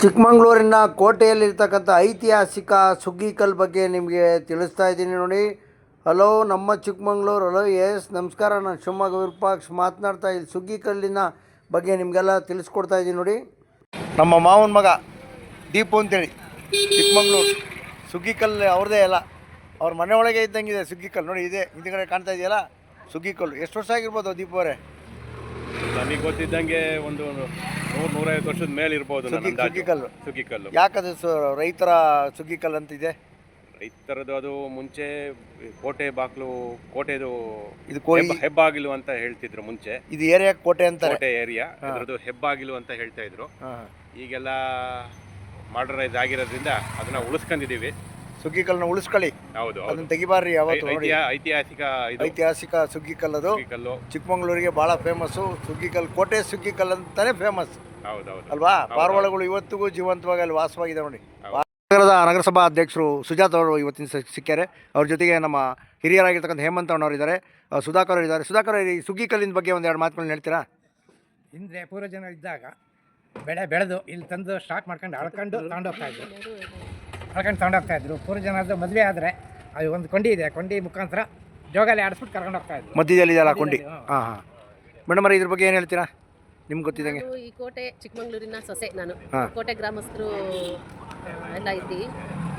ಚಿಕ್ಕಮಗಳೂರಿನ ಕೋಟೆಯಲ್ಲಿರ್ತಕ್ಕಂಥ ಐತಿಹಾಸಿಕ ಸುಗ್ಗಿಕಲ್ ಬಗ್ಗೆ ನಿಮಗೆ ತಿಳಿಸ್ತಾ ಇದ್ದೀನಿ ನೋಡಿ. ಹಲೋ, ನಮ್ಮ ಚಿಕ್ಕಮಗಳೂರು. ಹಲೋ, ಎಸ್ ನಮಸ್ಕಾರ. ನಾನು ಶಿವಮೊಗ್ಗ ವಿರೂಪಾಕ್ಷ ಮಾತನಾಡ್ತಾ ಇಲ್ಲಿ ಸುಗ್ಗಿಕಲ್ಲಿನ ಬಗ್ಗೆ ನಿಮಗೆಲ್ಲ ತಿಳಿಸ್ಕೊಡ್ತಾ ಇದ್ದೀನಿ ನೋಡಿ. ನಮ್ಮ ಮಾವನ ಮಗ ದೀಪು ಅಂತೇಳಿ ಚಿಕ್ಕಮಗಳೂರು ಸುಗ್ಗಿಕಲ್ಲು ಅವ್ರದ್ದೇ ಅಲ್ಲ, ಅವ್ರ ಮನೆ ಒಳಗೆ ಇದ್ದಂಗಿದೆ ಸುಗ್ಗಿಕಲ್ಲು ನೋಡಿ. ಇದೆ ಹಿಂದ್ಗಡೆ ಕಾಣ್ತಾ ಇದೆಯಲ್ಲ ಸುಗ್ಗಿಕಲ್ಲು. ಎಷ್ಟು ವರ್ಷ ಆಗಿರ್ಬೋದು ದೀಪು ಅವರೇ? ನನಗೆ ಗೊತ್ತಿದ್ದಂಗೆ ಒಂದು 100-150 ವರ್ಷದ ಮೇಲೆ ಇರ್ಬೋದು. ಸುಗ್ಗಿಕಲ್ಲು ಯಾಕದು ರೈತರ ಸುಗ್ಗಿಕಲ್ಲು ಅಂತಿದೆ? ರೈತರದು ಅದು ಮುಂಚೆ ಕೋಟೆದು ಇದು ಹೆಬ್ಬಾಗಿಲು ಅಂತ ಹೇಳ್ತಿದ್ರು ಮುಂಚೆ. ಇದು ಏರಿಯಾ ಕೋಟೆ ಏರಿಯಾ, ಅದರದ್ದು ಹೆಬ್ಬಾಗಿಲು ಅಂತ ಹೇಳ್ತಾ ಇದ್ರು. ಈಗೆಲ್ಲ ಮಾಡರ್ನೈಸ್ ಆಗಿರೋದ್ರಿಂದ ಅದನ್ನ ಉಳಿಸ್ಕೊಂಡಿದೀವಿ. ಸುಗ್ಗಿಕಲ್ಲನ್ನ ಉಳಿಸ್ಕೊಳ್ಳಿ. ಹೌದು, ಅದನ್ನ ತೆಗಿಬಾರ್ರಿ ಯಾವತ್ತು. ಐತಿಹಾಸಿಕ ಸುಗ್ಗಿಕಲ್ಲು ಅದು ಚಿಕ್ಕಮಗಳೂರಿಗೆ ಬಹಳ ಫೇಮಸ್ಸು. ಸುಗ್ಗಿಕಲ್ಲು, ಕೋಟೆ ಸುಗ್ಗಿಕಲ್ಲು ಅಂತಾನೆ ಫೇಮಸ್ ಅಲ್ವಾ? ಪಾರಿವಾಳಗಳು ಇವತ್ತಿಗೂ ಜೀವಂತವಾಗಿ ಅಲ್ಲಿ ವಾಸವಾಗಿದೆ ನೋಡಿ. ನಗರದ ನಗರಸಭಾ ಅಧ್ಯಕ್ಷರು ಸುಜಾತ್ ಅವರು ಇವತ್ತಿನ ಸಿಕ್ಕ್ಯಾರೆ. ಅವ್ರ ಜೊತೆಗೆ ನಮ್ಮ ಹಿರಿಯರಾಗಿರ್ತಕ್ಕಂಥ ಹೇಮಂತ್ ಅಣ್ಣವ್ರು ಇದ್ದಾರೆ, ಸುಧಾಕರ್ ಇದ್ದಾರೆ. ಸುಧಾಕರ್, ಈ ಸುಗ್ಗಿಕಲ್ಲಿನ ಬಗ್ಗೆ ಒಂದೆರಡು ಮಾತುಗಳನ್ನ ಹೇಳ್ತೀರಾ? ಹಿಂದೆ ಪೂರ್ವಜನ ಇದ್ದಾಗ ಬೆಳೆದು ಇಲ್ಲಿ ತಂದು ಸ್ಟಾಕ್ ಮಾಡ್ಕೊಂಡು ಅಳ್ಕೊಂಡು ತಗೊಂಡೋಗ್ತಾಯಿದ್ರು. ಪೂರ್ವಜನದ್ದು ಮದುವೆ ಆದರೆ ಅದು ಒಂದು ಕೊಂಡಿ ಇದೆ, ಕೊಂಡಿ ಮುಖಾಂತರ ಜೋಗಾಲಿ ಆಡಿಸ್ಬಿಟ್ಟು ಕರ್ಕೊಂಡು ಹೋಗ್ತಾಯಿದ್ರು. ಮಧ್ಯದಲ್ಲಿ ಇದೆಯಲ್ಲ ಕೊಂಡಿ. ಹಾಂ. ಮೇಡಮ್ ಇದ್ರ ಬಗ್ಗೆ ಏನು ಹೇಳ್ತೀರಾ? ನಿಮ್ಗೆ ಗೊತ್ತಿದ್ದಂಗೆ. ಈ ಕೋಟೆ ಚಿಕ್ಕಮಗಳೂರಿನ ಸೊಸೆ ನಾನು. ಕೋಟೆ ಗ್ರಾಮಸ್ಥರು ಎಲ್ಲ ಇದ್ದಿ.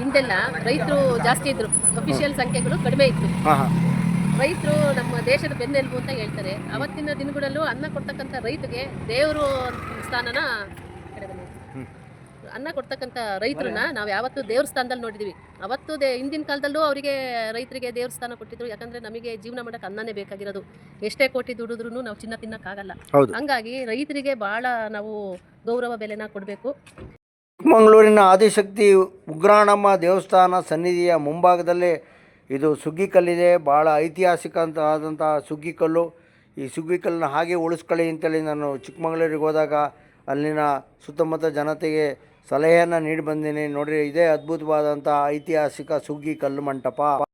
ಹಿಂದೆಲ್ಲ ರೈತರು ಜಾಸ್ತಿ ಇದ್ರು, ಅಫಿಷಿಯಲ್ ಸಂಖ್ಯೆಗಳು ಕಡಿಮೆ ಇತ್ತು. ರೈತರು ನಮ್ಮ ದೇಶದ ಬೆನ್ನೆಲುಬು ಅಂತ ಹೇಳ್ತಾರೆ. ಅವತ್ತಿನ ದಿನಗಳಲ್ಲೂ ಅನ್ನ ಕೊಡ್ತಕ್ಕಂಥ ರೈತರಿಗೆ ದೇವರು ಸ್ಥಾನನ ಅನ್ನ ಕೊಡ್ತಕ್ಕಂಥ ರೈತರನ್ನ ನಾವು ಯಾವತ್ತೂ ದೇವ್ರ ಸ್ಥಾನದಲ್ಲಿ ನೋಡಿದ್ದೀವಿ. ಅವತ್ತು ಹಿಂದಿನ ಕಾಲದಲ್ಲೂ ಅವರಿಗೆ ರೈತರಿಗೆ ದೇವ್ರ ಸ್ಥಾನ ಕೊಟ್ಟಿದ್ರು. ಯಾಕಂದರೆ ನಮಗೆ ಜೀವನ ಮಾಡೋಕ್ಕೆ ಅನ್ನನೇ ಬೇಕಾಗಿರೋದು. ಎಷ್ಟೇ ಕೋಟಿ ದುಡಿದ್ರೂ ನಾವು ಚಿನ್ನ ತಿನ್ನೋಕ್ಕಾಗಲ್ಲ. ಹಂಗಾಗಿ ರೈತರಿಗೆ ಭಾಳ ನಾವು ಗೌರವ ಬೆಲೆನ ಕೊಡಬೇಕು. ಚಿಕ್ಕಮಗಳೂರಿನ ಆದಿಶಕ್ತಿ ಉಗ್ರಾಣಮ್ಮ ದೇವಸ್ಥಾನ ಸನ್ನಿಧಿಯ ಮುಂಭಾಗದಲ್ಲೇ ಇದು ಸುಗ್ಗಿಕಲ್ಲಿದೆ. ಭಾಳ ಐತಿಹಾಸಿಕ ಅಂತ ಆದಂಥ ಸುಗ್ಗಿಕಲ್ಲು. ಈ ಸುಗ್ಗಿಕಲ್ಲನ್ನ ಹಾಗೆ ಉಳಿಸ್ಕೊಳ್ಳಿ ಅಂತೇಳಿ ನಾನು ಚಿಕ್ಕಮಗಳೂರಿಗೆ ಹೋದಾಗ ಅಲ್ಲಿನ ಸುತ್ತಮುತ್ತ ಜನತೆಗೆ ಸಲಹೆಯನ್ನು ನೀಡಿ ಬಂದೀನಿ. ನೋಡಿರಿ, ಇದೇ ಅದ್ಭುತವಾದಂಥ ಐತಿಹಾಸಿಕ ಸುಗ್ಗಿಕಲ್ಲು ಮಂಟಪ.